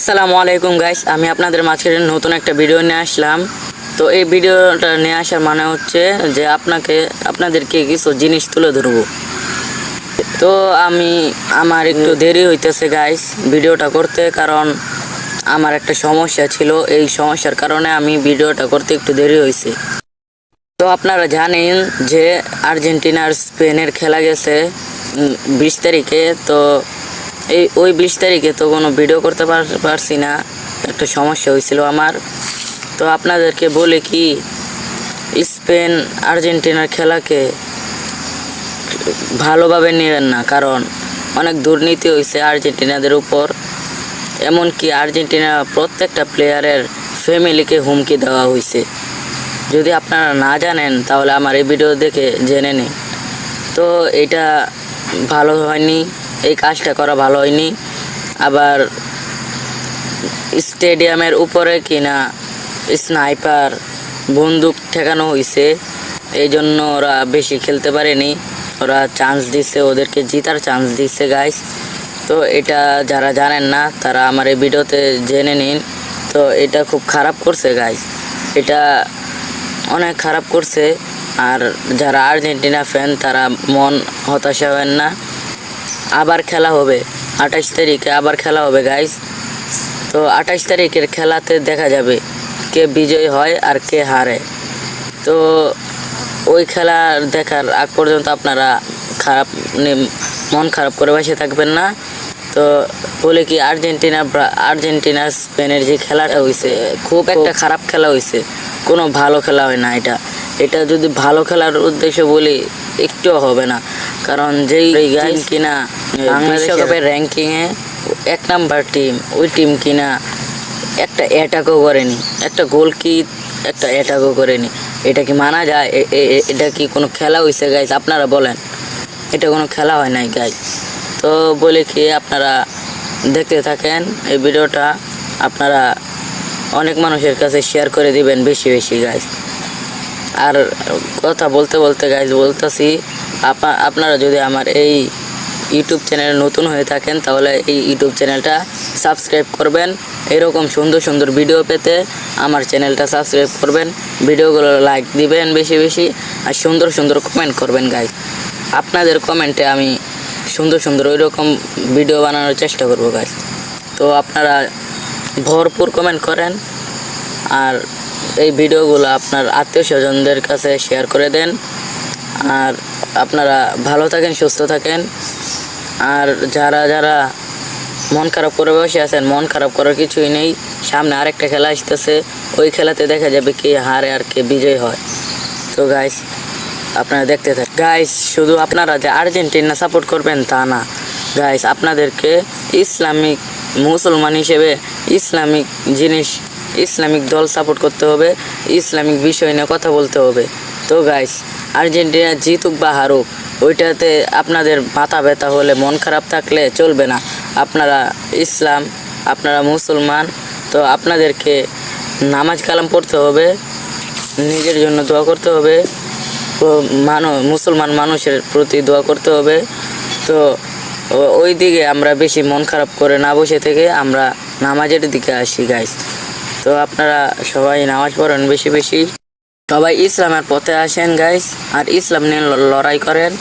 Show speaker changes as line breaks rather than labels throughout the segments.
আসসালামু আলাইকুম গাইস, আমি আপনাদের মাঝে নতুন একটা ভিডিও নিয়ে আসলাম। তো এই ভিডিওটা নিয়ে আসার মানে হচ্ছে যে আপনাদেরকে কিছু জিনিস তুলে ধরবো। তো আমার একটু দেরি হইতেছে গাইস ভিডিওটা করতে, কারণ আমার একটা সমস্যা ছিল। এই সমস্যার কারণে আমি ভিডিওটা করতে একটু দেরি হয়েছে। তো আপনারা জানেন যে আর্জেন্টিনার স্পেনের খেলা গেছে 20 তারিখে। তো ওই 20 তারিখে তো কোনো ভিডিও করতে পারছি না, একটা সমস্যা হয়েছিল আমার। তো আপনাদেরকে বলে কি, স্পেন আর্জেন্টিনার খেলাকে ভালোভাবে নেবেন না, কারণ অনেক দুর্নীতি হয়েছে আর্জেন্টিনাদের উপর। এমনকি আর্জেন্টিনা প্রত্যেকটা প্লেয়ারের ফ্যামিলিকে হুমকি দেওয়া হয়েছে। যদি আপনারা না জানেন তাহলে আমার এই ভিডিও দেখে জেনে নিন। তো এটা ভালো হয়নি, এই কাজটা করা ভালো হয়নি। আবার স্টেডিয়ামের উপরে কিনা স্নাইপার বন্দুক ঠেকানো হয়েছে, এই জন্য ওরা বেশি খেলতে পারেনি। ওরা চান্স দিচ্ছে, ওদেরকে জিতার চান্স দিচ্ছে গাইস। তো এটা যারা জানেন না তারা আমার এই ভিডিওতে জেনে নিন। তো এটা খুব খারাপ করছে গাইস, এটা অনেক খারাপ করছে। আর যারা আর্জেন্টিনা ফ্যান তারা মন হতাশা হবেন না, আবার খেলা হবে 28 তারিখে, আবার খেলা হবে গাইস। তো 28 তারিখের খেলাতে দেখা যাবে কে বিজয়ী হয় আর কে হারে। তো ওই খেলা দেখার আগ পর্যন্ত আপনারা মন খারাপ করে বসে থাকবেন না। তো বলে কি, আর্জেন্টিনা স্পেনের যে খেলাটা হয়েছে খুব একটা খারাপ খেলা হয়েছে, কোনো ভালো খেলা হয় না। এটা যদি ভালো খেলার উদ্দেশ্য বলি একটুও হবে না, কারণ যেই টিম কিনা বিশ্বকাপের র্যাঙ্কিংয়ে 1 নাম্বার টিম, ওই টিম কিনা একটা অ্যাটাকও করেনি, একটা গোল কি একটা অ্যাটাকও করেনি। এটা কি মানা যায়? এটা কি কোনো খেলা হয়েছে গাইজ? আপনারা বলেন, এটা কোনো খেলা হয় নাই গাইজ। তো বলে কি, আপনারা দেখতে থাকেন এই ভিডিওটা, আপনারা অনেক মানুষের কাছে শেয়ার করে দিবেন বেশি বেশি গাইজ। আর কথা বলতে বলতে গাইজ বলতেছি, আপনারা যদি আমার এই ইউটিউব চ্যানেলে নতুন হয়ে থাকেন তাহলে এই ইউটিউব চ্যানেলটা সাবস্ক্রাইব করবেন। এরকম সুন্দর সুন্দর ভিডিও পেতে আমার চ্যানেলটা সাবস্ক্রাইব করবেন, ভিডিওগুলো লাইক দিবেন বেশি বেশি, আর সুন্দর সুন্দর কমেন্ট করবেন গাইজ। আপনাদের কমেন্টে আমি সুন্দর সুন্দর ওই রকম ভিডিও বানানোর চেষ্টা করব গাইজ। তো আপনারা ভরপুর কমেন্ট করেন, আর এই ভিডিওগুলো আপনার আত্মীয় স্বজনদের কাছে শেয়ার করে দেন। আর আপনারা ভালো থাকেন, সুস্থ থাকেন। আর যারা যারা মন খারাপ করে বসে আছেন, মন খারাপ করার কিছুই নেই। সামনে আরেকটা খেলা আসতেছে, ওই খেলাতে দেখা যাবে কে হারে আর কে বিজয় হয়। তো গাইস আপনারা দেখতে থাকেন গাইস। শুধু আপনারা যে আর্জেন্টিনা সাপোর্ট করবেন তা না গাইস, আপনাদেরকে ইসলামিক মুসলমান হিসেবে ইসলামিক দল সাপোর্ট করতে হবে, ইসলামিক বিষয় নিয়ে কথা বলতে হবে। তো গাইস, আর্জেন্টিনা জিতুক বা হারুক ওইটাতে আপনাদের মাথা ব্যথা হলে, মন খারাপ থাকলে চলবে না। আপনারা মুসলমান, তো আপনাদেরকে নামাজ কালাম পড়তে হবে, নিজের জন্য দোয়া করতে হবে, মুসলমান মানুষের প্রতি দোয়া করতে হবে। তো ওই দিকে আমরা বেশি মন খারাপ করে না বসে থেকে আমরা নামাজের দিকে আসি গাইস। তো আপনারা সবাই নামাজ পড়েন বেশি বেশি, সবাই ইসলামের পথে আসেন গাইস, আর ইসলাম নিয়ে লড়াই করেন।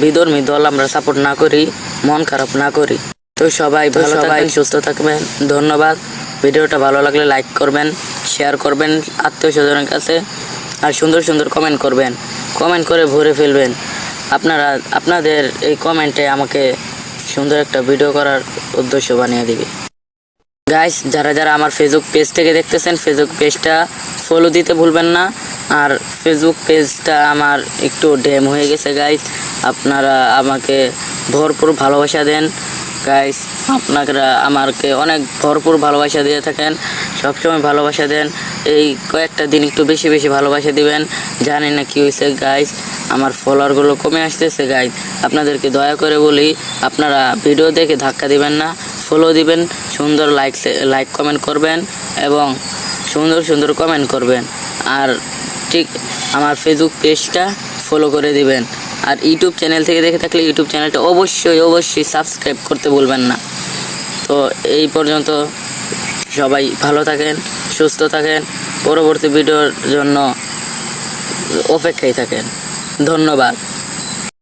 বিধর্মী দল আমরা সাপোর্ট না করি, মন খারাপ না করি। তো সবাই ভালো থাকবেন, সুস্থ থাকবেন। ধন্যবাদ। ভিডিওটা ভালো লাগলে লাইক করবেন, শেয়ার করবেন আত্মীয় স্বজনের কাছে, আর সুন্দর সুন্দর কমেন্ট করবেন, কমেন্ট করে ভরে ফেলবেন। আপনাদের এই কমেন্টে আমাকে সুন্দর একটা ভিডিও করার উদ্দেশ্য বানিয়ে দিবে গাইস। যারা যারা আমার ফেসবুক পেজ থেকে দেখতেছেন, ফেসবুক পেজটা ফলো দিতে ভুলবেন না। আর ফেসবুক পেজটা আমার একটু ড্যাম হয়ে গেছে গাইস, আপনারা আমাকে ভরপুর ভালোবাসা দেন গাইস। আপনারা আমাকে অনেক ভরপুর ভালোবাসা দিয়ে থাকেন, সবসময় ভালোবাসা দেন। এই কয়েকটা দিন একটু বেশি বেশি ভালোবাসা দিবেন। জানি না কী হয়েছে গাইস, আমার ফলোয়ারগুলো কমে আসতেছে গাইস। আপনাদেরকে দয়া করে বলি, আপনারা ভিডিও দেখে ধাক্কা দিবেন না, ফলো দিবেন, সুন্দর লাইক কমেন্ট করবেন, এবং সুন্দর সুন্দর কমেন্ট করবেন। আর ঠিক আমার ফেসবুক পেজটা ফলো করে দিবেন। আর ইউটিউব চ্যানেল থেকে দেখে থাকলে ইউটিউব চ্যানেলটা অবশ্যই সাবস্ক্রাইব করতে ভুলবেন না। তো এই পর্যন্ত, সবাই ভালো থাকেন, সুস্থ থাকেন, পরবর্তী ভিডিওর জন্য অপেক্ষায় থাকেন। ধন্যবাদ।